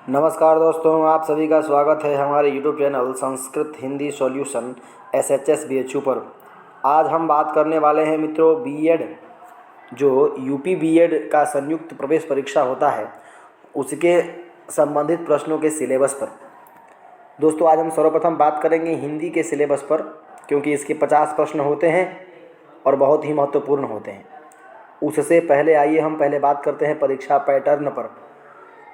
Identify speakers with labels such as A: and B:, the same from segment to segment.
A: नमस्कार दोस्तों, आप सभी का स्वागत है हमारे YouTube channel Sanskrit Hindi solution SHS BHU पर। आज हम बात करने वाले हैं मित्रों बीएड, जो यूपी बीएड का संयुक्त प्रवेश परीक्षा होता है उसके संबंधित प्रश्नों के सिलेबस पर। दोस्तों आज हम सर्वप्रथम बात करेंगे हिंदी के सिलेबस पर, क्योंकि इसके 50 प्रश्न होते हैं और बहुत ही महत्वपूर्ण होते हैं। उससे पहले आइए हम पहले बात करते हैं परीक्षा पैटर्न पर,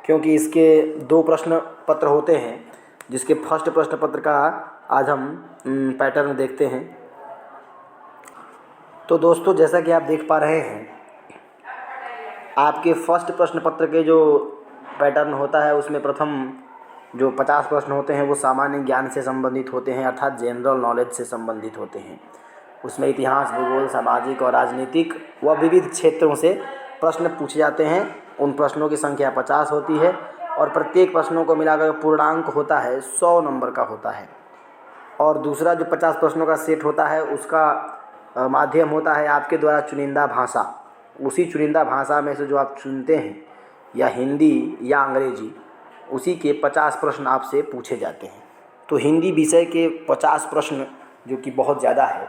A: क्योंकि इसके 2 प्रश्न पत्र होते हैं, जिसके फर्स्ट प्रश्न पत्र का आज हम पैटर्न देखते हैं। तो दोस्तों जैसा कि आप देख पा रहे हैं, आपके फर्स्ट प्रश्न पत्र के जो पैटर्न होता है उसमें प्रथम जो 50 प्रश्न होते हैं वो सामान्य ज्ञान से संबंधित होते हैं, अर्थात जनरल नॉलेज से संबंधित होते हैं। उसमें इतिहास, भूगोल, सामाजिक और राजनीतिक व विविध क्षेत्रों से प्रश्न पूछे जाते हैं। उन प्रश्नों की संख्या 50 होती है और प्रत्येक प्रश्नों को मिलाकर पूर्णांक होता है 100 नंबर का होता है। और दूसरा जो 50 प्रश्नों का सेट होता है उसका माध्यम होता है आपके द्वारा चुनिंदा भाषा। उसी चुनिंदा भाषा में से जो आप चुनते हैं, या हिंदी या अंग्रेजी, उसी के 50 प्रश्न आपसे पूछे जाते हैं। तो हिंदी विषय के 50 प्रश्न, जो कि बहुत ज़्यादा है,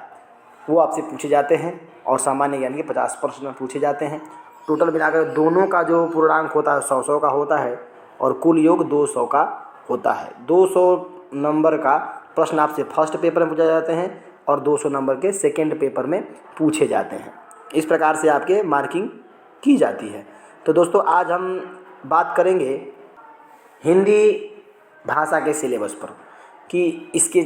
A: वो आपसे पूछे जाते हैं और सामान्य ज्ञान के 50 प्रश्न पूछे जाते हैं। टोटल मिलाकर दोनों का जो पूर्णांक होता है 100-100 का होता है और कुल योग 200 का होता है। 200 नंबर का प्रश्न आपसे फर्स्ट पेपर में पूछे जाते हैं और 200 नंबर के सेकंड पेपर में पूछे जाते हैं। इस प्रकार से आपके मार्किंग की जाती है। तो दोस्तों आज हम बात करेंगे हिंदी भाषा के सिलेबस पर कि इसके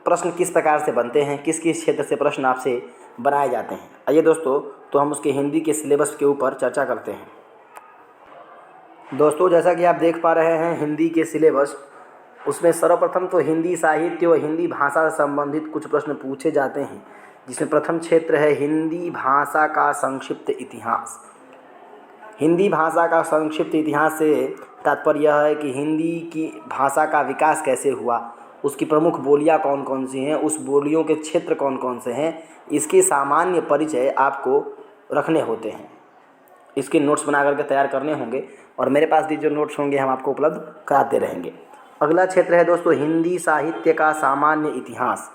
A: प्रश्न किस प्रकार से बनते हैं, किस किस क्षेत्र से प्रश्न आपसे बनाए जाते हैं। आइए दोस्तों, तो हम उसके हिंदी के सिलेबस के ऊपर चर्चा करते हैं। दोस्तों जैसा कि आप देख पा रहे हैं हिंदी के सिलेबस, उसमें सर्वप्रथम तो हिंदी साहित्य व हिंदी भाषा से संबंधित कुछ प्रश्न पूछे जाते हैं, जिसमें प्रथम क्षेत्र है हिंदी भाषा का संक्षिप्त इतिहास। हिंदी भाषा का संक्षिप्त इतिहास से तात्पर्य यह है कि हिंदी की भाषा का विकास कैसे हुआ, उसकी प्रमुख बोलियां कौन कौन सी हैं, उस बोलियों के क्षेत्र कौन कौन से हैं, इसके सामान्य परिचय आपको रखने होते हैं। इसके नोट्स बना करके तैयार करने होंगे और मेरे पास भी जो नोट्स होंगे हम आपको उपलब्ध कराते रहेंगे। अगला क्षेत्र है दोस्तों हिंदी साहित्य का सामान्य इतिहास।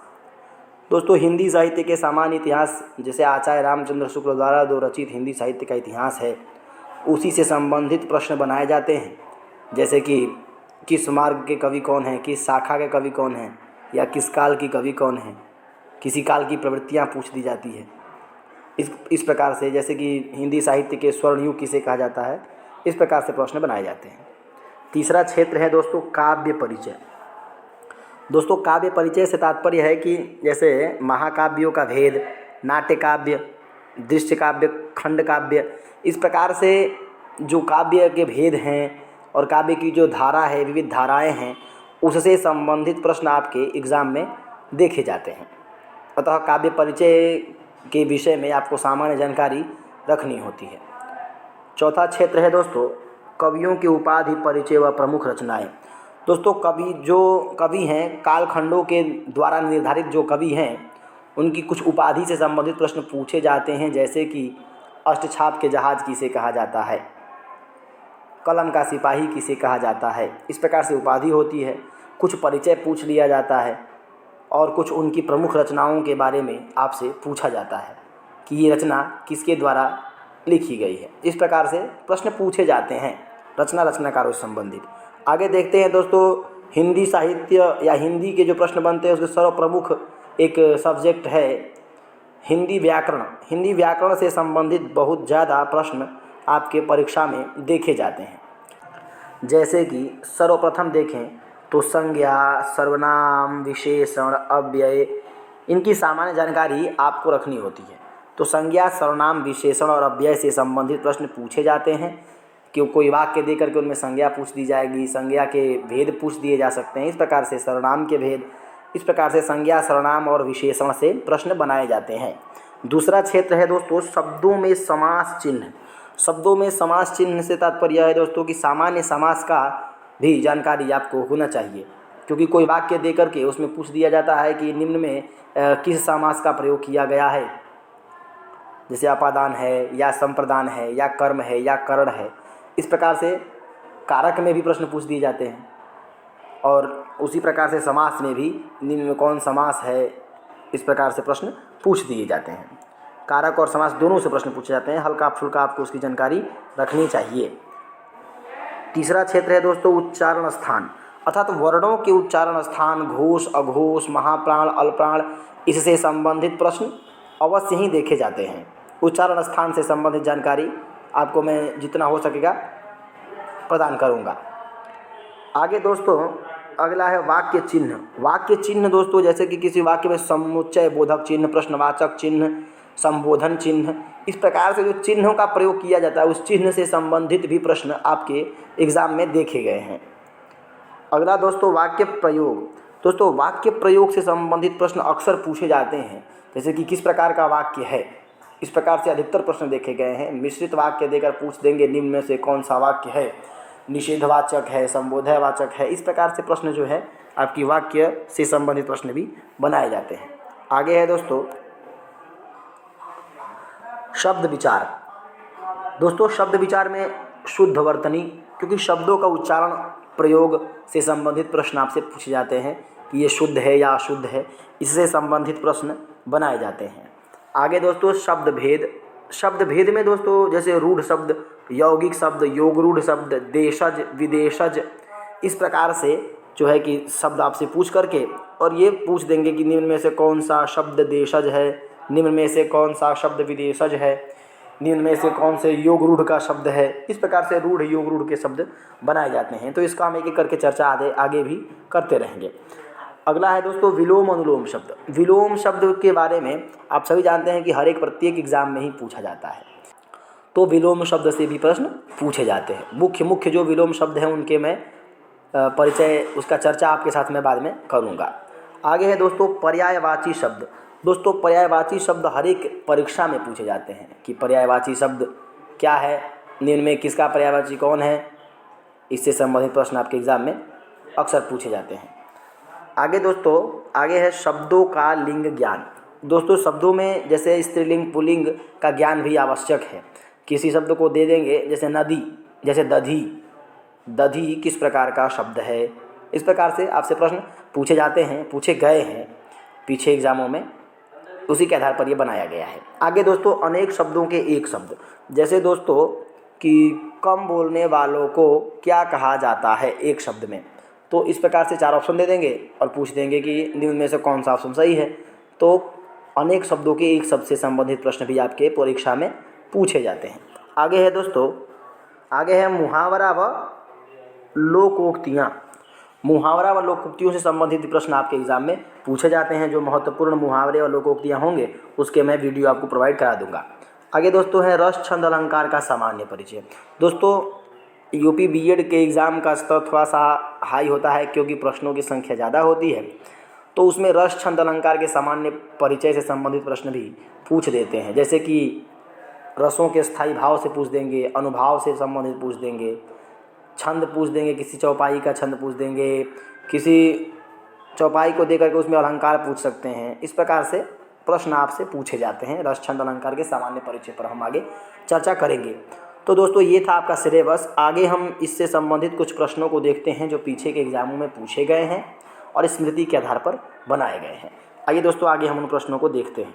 A: दोस्तों हिंदी साहित्य के सामान्य इतिहास, जैसे आचार्य रामचंद्र शुक्ल द्वारा जो रचित हिंदी साहित्य का इतिहास है, उसी से संबंधित प्रश्न बनाए जाते हैं। जैसे कि किस मार्ग के कवि कौन हैं, किस शाखा के कवि कौन हैं, या किस काल की कवि कौन हैं, किसी काल की प्रवृत्तियाँ पूछ दी जाती है। इस प्रकार से, जैसे कि हिंदी साहित्य के स्वर्ण युग किसे कहा जाता है, इस प्रकार से प्रश्न बनाए जाते हैं। तीसरा क्षेत्र है दोस्तों काव्य परिचय। दोस्तों काव्य परिचय से तात्पर्य है कि जैसे महाकाव्यों का भेद, नाट्य काव्य, दृश्य काव्य, खंड काव्य, इस प्रकार से जो काव्य के भेद हैं और काव्य की जो धारा है, विविध धाराएं हैं, उससे संबंधित प्रश्न आपके एग्ज़ाम में देखे जाते हैं। अतः काव्य परिचय के विषय में आपको सामान्य जानकारी रखनी होती है। चौथा क्षेत्र है दोस्तों कवियों की उपाधि, परिचय व प्रमुख रचनाएं। दोस्तों जो कवि हैं, कालखंडों के द्वारा निर्धारित जो कवि हैं, उनकी कुछ उपाधि से संबंधित प्रश्न पूछे जाते हैं। जैसे कि अष्टछाप के जहाज किसे कहा जाता है, कलम का सिपाही किसे कहा जाता है, इस प्रकार से उपाधि होती है। कुछ परिचय पूछ लिया जाता है और कुछ उनकी प्रमुख रचनाओं के बारे में आपसे पूछा जाता है कि ये रचना किसके द्वारा लिखी गई है। इस प्रकार से प्रश्न पूछे जाते हैं रचनाकारों से संबंधित। आगे देखते हैं दोस्तों हिंदी साहित्य या हिंदी के जो प्रश्न बनते हैं उसके सर्वप्रमुख एक सब्जेक्ट है हिंदी व्याकरण। हिंदी व्याकरण से संबंधित बहुत ज़्यादा प्रश्न आपके परीक्षा में देखे जाते हैं। जैसे कि सर्वप्रथम देखें तो संज्ञा, सर्वनाम, विशेषण, अव्यय, इनकी सामान्य जानकारी आपको रखनी होती है। तो संज्ञा, सर्वनाम, विशेषण और अव्यय से संबंधित प्रश्न पूछे जाते हैं कि कोई वाक्य दे करके उनमें संज्ञा पूछ दी जाएगी, संज्ञा के भेद पूछ दिए जा सकते हैं, इस प्रकार से सर्वनाम के भेद, इस प्रकार से संज्ञा, सर्वनाम और विशेषण से प्रश्न बनाए जाते हैं। दूसरा क्षेत्र है दोस्तों शब्दों में समास चिन्ह। शब्दों में समास चिन्ह से तात्पर्य है दोस्तों कि सामान्य समास का भी जानकारी आपको होना चाहिए, क्योंकि कोई वाक्य दे करके उसमें पूछ दिया जाता है कि निम्न में किस समास का प्रयोग किया गया है। जैसे अपादान है, या संप्रदान है, या कर्म है, या करण है, इस प्रकार से कारक में भी प्रश्न पूछ दिए जाते हैं, और उसी प्रकार से समास में भी निम्न में कौन समास है, इस प्रकार से प्रश्न पूछ दिए जाते हैं। कारक और समास दोनों से प्रश्न पूछे जाते हैं। हल्का फुल्का आपको उसकी जानकारी रखनी चाहिए। तीसरा क्षेत्र है दोस्तों उच्चारण स्थान, अर्थात वर्णों के उच्चारण स्थान, घोष, अघोष, महाप्राण, अल्पप्राण, इससे संबंधित प्रश्न अवश्य ही देखे जाते हैं। उच्चारण स्थान से संबंधित जानकारी आपको मैं जितना हो सकेगा प्रदान करूंगा। आगे दोस्तों अगला है वाक्य चिन्ह। वाक्य चिन्ह दोस्तों जैसे कि किसी वाक्य में समुच्चय बोधक चिन्ह, प्रश्नवाचक चिन्ह, संबोधन चिन्ह, इस प्रकार से जो चिन्हों का प्रयोग किया जाता है उस चिन्ह से संबंधित भी प्रश्न आपके एग्जाम में देखे गए हैं। अगला दोस्तों वाक्य प्रयोग। दोस्तों वाक्य प्रयोग से संबंधित प्रश्न अक्सर पूछे जाते हैं, जैसे कि किस प्रकार का वाक्य है, इस प्रकार से अधिकतर प्रश्न देखे गए हैं। मिश्रित वाक्य देकर पूछ देंगे निम्न में से कौन सा वाक्य है, निषेधवाचक है, संबोधनवाचक है, इस प्रकार से प्रश्न जो है आपकी वाक्य से संबंधित प्रश्न भी बनाए जाते हैं। आगे है दोस्तों शब्द विचार। दोस्तों शब्द विचार में शुद्ध वर्तनी, क्योंकि शब्दों का उच्चारण प्रयोग से संबंधित प्रश्न आपसे पूछे जाते हैं कि ये शुद्ध है या अशुद्ध है, इससे संबंधित प्रश्न बनाए जाते हैं। आगे दोस्तों शब्द भेद। शब्द भेद में दोस्तों जैसे रूढ़ शब्द, यौगिक शब्द, योग रूढ़ शब्द, देशज, विदेशज, इस प्रकार से जो है कि शब्द आपसे पूछ करके और ये पूछ देंगे कि निम्न में से कौन सा शब्द देशज है, निम्न में से कौन सा शब्द विदेशज है, निम्न में से कौन से योग रूढ़ का शब्द है। इस प्रकार से रूढ़ योग रूढ़ के शब्द बनाए जाते हैं। तो इसका हम एक एक करके चर्चा आगे भी करते रहेंगे। अगला है दोस्तों विलोम अनुलोम शब्द। विलोम शब्द के बारे में आप सभी जानते हैं कि हर एक प्रत्येक एग्जाम में ही पूछा जाता है, तो विलोम शब्द से भी प्रश्न पूछे जाते हैं। मुख्य जो विलोम शब्द हैं उनके मैं परिचय, उसका चर्चा आपके साथ में बाद में करूँगा। आगे है दोस्तों पर्यायवाची शब्द। दोस्तों पर्यायवाची शब्द हर एक परीक्षा में पूछे जाते हैं कि पर्यायवाची शब्द क्या है, निम्न में किसका पर्यायवाची कौन है, इससे संबंधित प्रश्न आपके एग्जाम में अक्सर पूछे जाते हैं। आगे दोस्तों आगे है शब्दों का लिंग ज्ञान। दोस्तों शब्दों में जैसे स्त्रीलिंग पुल्लिंग का ज्ञान भी आवश्यक है। किसी शब्द को दे देंगे जैसे नदी, जैसे दधी, दधी किस प्रकार का शब्द है, इस प्रकार से आपसे प्रश्न पूछे जाते हैं, पूछे गए हैं पीछे एग्जामों में, उसी के आधार पर ये बनाया गया है। आगे दोस्तों अनेक शब्दों के एक शब्द। जैसे दोस्तों कि कम बोलने वालों को क्या कहा जाता है एक शब्द में, तो इस प्रकार से 4 ऑप्शन दे देंगे और पूछ देंगे कि निम्न में से कौन सा ऑप्शन सही है। तो अनेक शब्दों के एक शब्द से संबंधित प्रश्न भी आपके परीक्षा में पूछे जाते हैं। आगे है दोस्तों आगे है मुहावरा व लोकोक्तियाँ। मुहावरा व लोकोक्तियों से संबंधित प्रश्न आपके एग्जाम में पूछे जाते हैं। जो महत्वपूर्ण मुहावरे और लोकोक्तियाँ होंगे उसके मैं वीडियो आपको प्रोवाइड करा दूंगा। आगे दोस्तों है रस छंद अलंकार का सामान्य परिचय। दोस्तों यूपी बीएड के एग्ज़ाम का स्तर थोड़ा सा हाई होता है क्योंकि प्रश्नों की संख्या ज़्यादा होती है, तो उसमें रस छंद अलंकार के सामान्य परिचय से संबंधित प्रश्न भी पूछ देते हैं। जैसे कि रसों के स्थायी भाव से पूछ देंगे, अनुभाव से संबंधित पूछ देंगे, छंद पूछ देंगे, किसी चौपाई का छंद पूछ देंगे, किसी चौपाई को देकर के उसमें अलंकार पूछ सकते हैं। इस प्रकार से प्रश्न आपसे पूछे जाते हैं। रस छंद अलंकार के सामान्य परिचय पर हम आगे चर्चा करेंगे। तो दोस्तों ये था आपका सिलेबस। आगे हम इससे संबंधित कुछ प्रश्नों को देखते हैं जो पीछे के एग्जामों में पूछे गए हैं और स्मृति के आधार पर बनाए गए हैं। आइए दोस्तों आगे हम उन प्रश्नों को देखते हैं।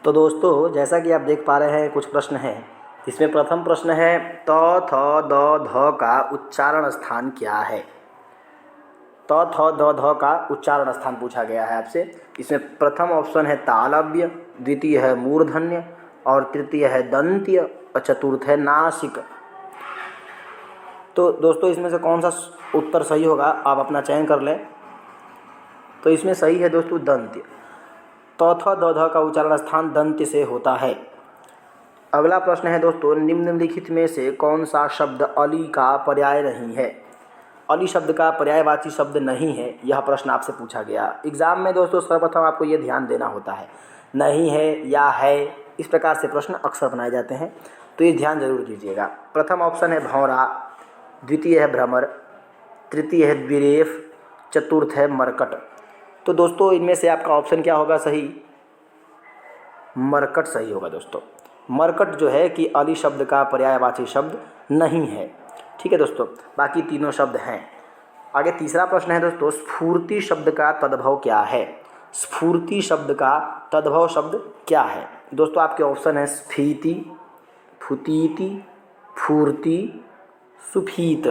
A: तो दोस्तों जैसा कि आप देख पा रहे हैं कुछ प्रश्न हैं। इसमें प्रथम प्रश्न है त थ द ध का उच्चारण स्थान क्या है। त थ द ध का उच्चारण स्थान पूछा गया है आपसे। इसमें प्रथम ऑप्शन है तालव्य, द्वितीय है मूर्धन्य और तृतीय है दंत्य और चतुर्थ है नासिक। तो दोस्तों इसमें से कौन सा उत्तर सही होगा आप अपना चयन कर लें। तो इसमें सही है दोस्तों दंत्य। त थ द ध का उच्चारण स्थान दंत्य से होता है। अगला प्रश्न है दोस्तों निम्नलिखित में से कौन सा शब्द अली का पर्याय नहीं है। अली शब्द का पर्यायवाची शब्द नहीं है, यह प्रश्न आपसे पूछा गया एग्जाम में। दोस्तों सर्वप्रथम आपको ये ध्यान देना होता है, नहीं है या है, इस प्रकार से प्रश्न अक्सर बनाए जाते हैं, तो ये ध्यान जरूर दीजिएगा। प्रथम ऑप्शन है भौरा, द्वितीय है भ्रमर, तृतीय है द्विरेफ, चतुर्थ है मरकट। तो दोस्तों इनमें से आपका ऑप्शन क्या होगा सही, मरकट सही होगा दोस्तों। मरकट जो है कि अली शब्द का पर्यायवाची शब्द नहीं है। ठीक है दोस्तों, बाकी तीनों शब्द हैं। आगे तीसरा प्रश्न है दोस्तों, स्फूर्ति शब्द का तद्भव क्या है? स्फूर्ति शब्द का तद्भव शब्द क्या है? दोस्तों आपके ऑप्शन है स्फीति, फुतीति, फूर्ति, सुफीत।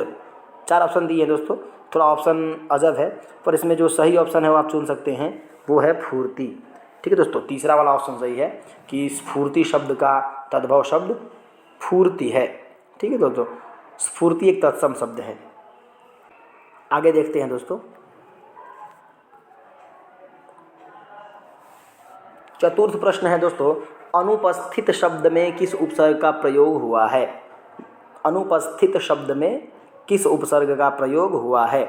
A: 4 ऑप्शन दिए हैं दोस्तों, थोड़ा ऑप्शन अजब है, पर इसमें जो सही ऑप्शन है वो आप चुन सकते हैं, वो है फूर्ति। ठीक है दोस्तों, तीसरा वाला ऑप्शन सही है कि स्फूर्ति शब्द का तद्भव शब्द फूर्ति है। ठीक है दोस्तों, स्फूर्ति एक तत्सम शब्द है। आगे देखते हैं दोस्तों, चतुर्थ प्रश्न है दोस्तों, अनुपस्थित शब्द में किस उपसर्ग का प्रयोग हुआ है? अनुपस्थित शब्द में किस उपसर्ग का प्रयोग हुआ है?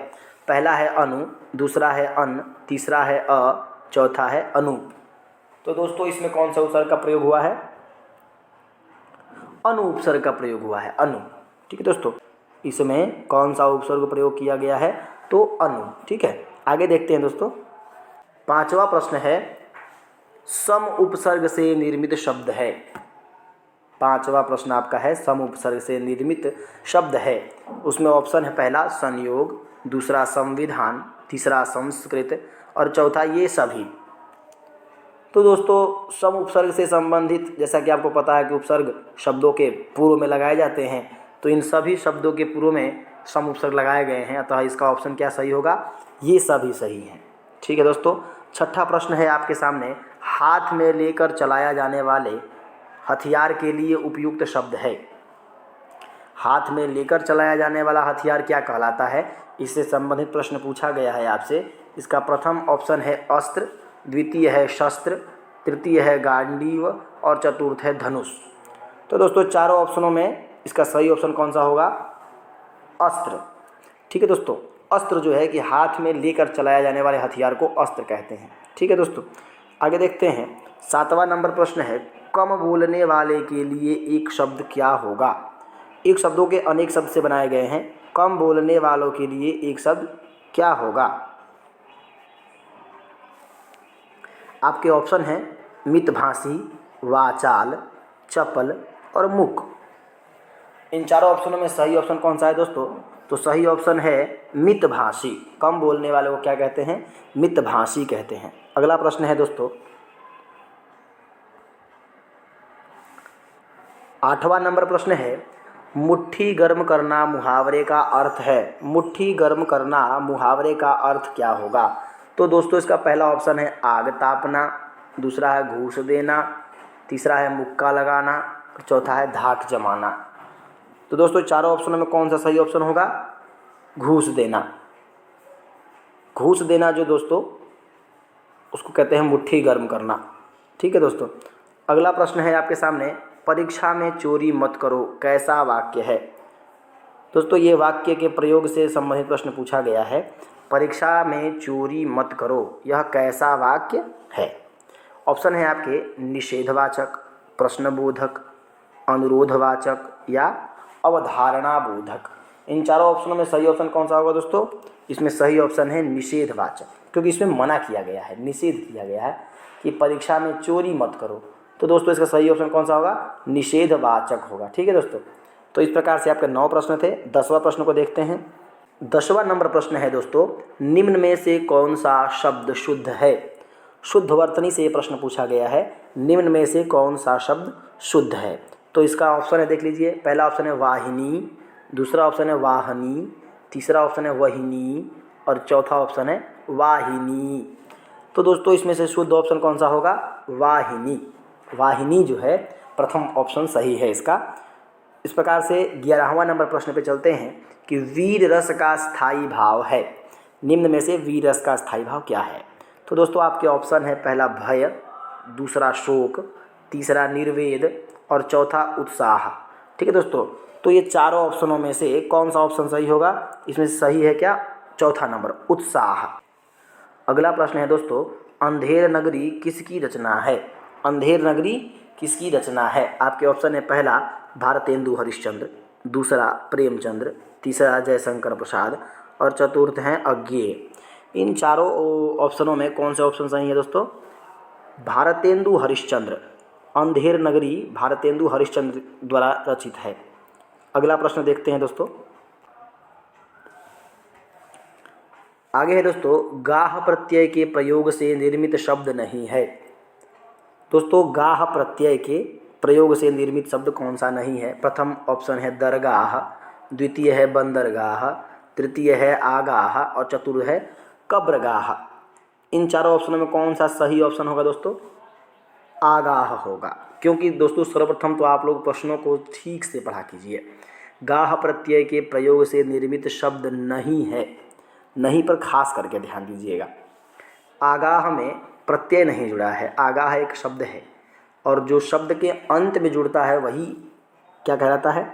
A: पहला है अनु, दूसरा है अन, तीसरा है अ, चौथा है अनु। तो दोस्तों इसमें कौन सा उपसर्ग का प्रयोग हुआ है? अनु उपसर्ग का प्रयोग हुआ है, अनु। ठीक है दोस्तों, इसमें कौन सा उपसर्ग प्रयोग किया गया है? तो अनु। ठीक है, आगे देखते हैं दोस्तों, 5वां प्रश्न है, सम उपसर्ग से निर्मित शब्द है। 5वां प्रश्न आपका है, सम उपसर्ग से निर्मित शब्द है। उसमें ऑप्शन है पहला संयोग, दूसरा संविधान, तीसरा संस्कृत और चौथा ये सभी। तो दोस्तों सम उपसर्ग से संबंधित, जैसा कि आपको पता है कि उपसर्ग शब्दों के पूर्व में लगाए जाते हैं, तो इन सभी शब्दों के पूर्व में सम उपसर्ग लगाए गए हैं, अतः इसका ऑप्शन क्या सही होगा? ये सभी सही हैं। ठीक है दोस्तों, 6ठा प्रश्न है आपके सामने, हाथ में लेकर चलाया जाने वाले हथियार के लिए उपयुक्त शब्द है। हाथ में लेकर चलाया जाने वाला हथियार क्या कहलाता है? इससे संबंधित प्रश्न पूछा गया है आपसे। इसका प्रथम ऑप्शन है अस्त्र, द्वितीय है शस्त्र, तृतीय है गांडीव और चतुर्थ है धनुष। तो दोस्तों चारों ऑप्शनों में इसका सही ऑप्शन कौन सा होगा? अस्त्र। ठीक है दोस्तों, अस्त्र जो है कि हाथ में लेकर चलाया जाने वाले हथियार को अस्त्र कहते हैं। ठीक है दोस्तों, आगे देखते हैं, 7वां नंबर प्रश्न है, कम बोलने वाले के लिए एक शब्द क्या होगा? एक शब्दों के अनेक शब्द से बनाए गए हैं, कम बोलने वालों के लिए एक शब्द क्या होगा? आपके ऑप्शन हैं मितभाषी, वाचाल, चपल और मुक। इन चारों ऑप्शनों में सही ऑप्शन कौन सा है दोस्तों? तो सही ऑप्शन है मितभाषी। कम बोलने वाले को क्या कहते हैं? मितभाषी कहते हैं। अगला प्रश्न है दोस्तों, 8वां नंबर प्रश्न है, मुट्ठी गर्म करना मुहावरे का अर्थ है। मुट्ठी गर्म करना मुहावरे का अर्थ क्या होगा? तो दोस्तों इसका पहला ऑप्शन है आग तापना, दूसरा है घूस देना, तीसरा है मुक्का लगाना और चौथा है धाक जमाना। तो दोस्तों चारों ऑप्शनों में कौन सा सही ऑप्शन होगा? घूस देना। घूस देना जो दोस्तों उसको कहते हैं मुट्ठी गर्म करना। ठीक है दोस्तों, अगला प्रश्न है आपके सामने, परीक्षा में चोरी मत करो कैसा वाक्य है? दोस्तों ये वाक्य के प्रयोग से संबंधित प्रश्न पूछा गया है। परीक्षा में चोरी मत करो, यह कैसा वाक्य है? ऑप्शन है आपके निषेधवाचक, प्रश्नबोधक, अनुरोधवाचक या अवधारणाबोधक। इन चारों ऑप्शनों में सही ऑप्शन कौन सा होगा दोस्तों? इसमें सही ऑप्शन है निषेधवाचक, क्योंकि इसमें मना किया गया है, निषेध किया गया है कि परीक्षा में चोरी मत करो। तो दोस्तों इसका सही ऑप्शन कौन सा होगा? निषेधवाचक होगा। ठीक है दोस्तों, तो इस प्रकार से आपके 9 प्रश्न थे। 10वां प्रश्न को देखते हैं। 10वां नंबर प्रश्न है दोस्तों, निम्न में से कौन सा शब्द शुद्ध है? शुद्ध वर्तनी से ये प्रश्न पूछा गया है, निम्न में से कौन सा शब्द शुद्ध है? तो इसका ऑप्शन है, देख लीजिए, पहला ऑप्शन है वाहिनी, दूसरा ऑप्शन है वाहनी, तीसरा ऑप्शन है वहिनी और चौथा ऑप्शन है वाहिनी। तो दोस्तों इसमें से शुद्ध ऑप्शन कौन सा होगा? वाहिनी। वाहिनी जो है प्रथम ऑप्शन सही है इसका। इस प्रकार से 11वां नंबर प्रश्न पे चलते हैं कि वीर रस का स्थायी भाव है। निम्न में से वीर रस का स्थायी भाव क्या है? तो दोस्तों आपके ऑप्शन है पहला भय, दूसरा शोक, तीसरा निर्वेद और चौथा उत्साह। ठीक है दोस्तों, तो ये चारों ऑप्शनों में से कौन सा ऑप्शन सही होगा? इसमें सही है क्या? चौथा नंबर, उत्साह। अगला प्रश्न है दोस्तों, अंधेर नगरी किसकी रचना है? अंधेर नगरी किसकी रचना है? आपके ऑप्शन है पहला भारतेंदु हरिश्चंद्र, दूसरा प्रेमचंद्र, तीसरा जयशंकर प्रसाद और चतुर्थ हैं अज्ञेय। इन चारों ऑप्शनों में कौन से ऑप्शन सही है दोस्तों? भारतेंदु हरिश्चंद्र। अंधेर नगरी भारतेंदु हरिश्चंद्र द्वारा रचित है। अगला प्रश्न देखते हैं दोस्तों, आगे है दोस्तों, गाह प्रत्यय के प्रयोग से निर्मित शब्द नहीं है। दोस्तों गाह प्रत्यय के प्रयोग से निर्मित शब्द कौन सा नहीं है? प्रथम ऑप्शन है दरगाह, द्वितीय है बंदरगाह, तृतीय है आगाह और चतुर्थ है कब्रगाह। इन चारों ऑप्शनों में कौन सा सही ऑप्शन होगा दोस्तों? आगाह होगा, क्योंकि दोस्तों सर्वप्रथम तो आप लोग प्रश्नों को ठीक से पढ़ा कीजिए। गाह प्रत्यय के प्रयोग से निर्मित शब्द नहीं है, नहीं पर खास करके ध्यान दीजिएगा। आगाह में प्रत्यय नहीं जुड़ा है, आगाह एक शब्द है और जो शब्द के अंत में जुड़ता है वही क्या कहलाता है?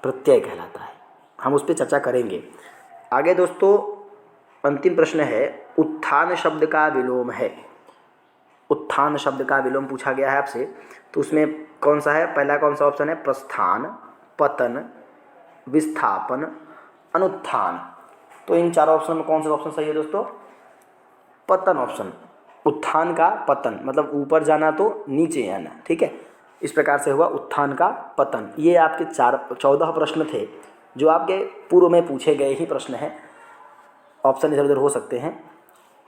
A: प्रत्यय कहलाता है। हम उस पर चर्चा करेंगे आगे। दोस्तों अंतिम प्रश्न है, उत्थान शब्द का विलोम है। उत्थान शब्द का विलोम पूछा गया है आपसे, तो उसमें कौन सा है? पहला कौन सा ऑप्शन है? प्रस्थान, पतन, विस्थापन, अनुत्थान। तो इन चारों ऑप्शन में कौन सा ऑप्शन सही है दोस्तों? पतन ऑप्शन। उत्थान का पतन मतलब ऊपर जाना तो नीचे आना, ठीक है। इस प्रकार से हुआ उत्थान का पतन। ये आपके 14 प्रश्न थे जो आपके पूर्व में पूछे गए ही प्रश्न हैं, ऑप्शन इधर उधर हो सकते हैं।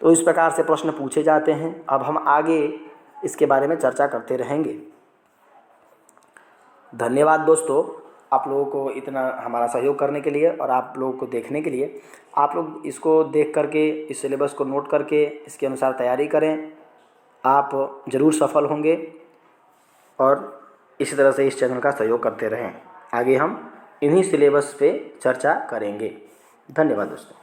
A: तो इस प्रकार से प्रश्न पूछे जाते हैं। अब हम आगे इसके बारे में चर्चा करते रहेंगे। धन्यवाद दोस्तों, आप लोगों को इतना हमारा सहयोग करने के लिए और आप लोगों को देखने के लिए। आप लोग इसको देख करके, इस सिलेबस को नोट करके इसके अनुसार तैयारी करें, आप ज़रूर सफल होंगे और इसी तरह से इस चैनल का सहयोग करते रहें। आगे हम इन्हीं सिलेबस पे चर्चा करेंगे। धन्यवाद दोस्तों।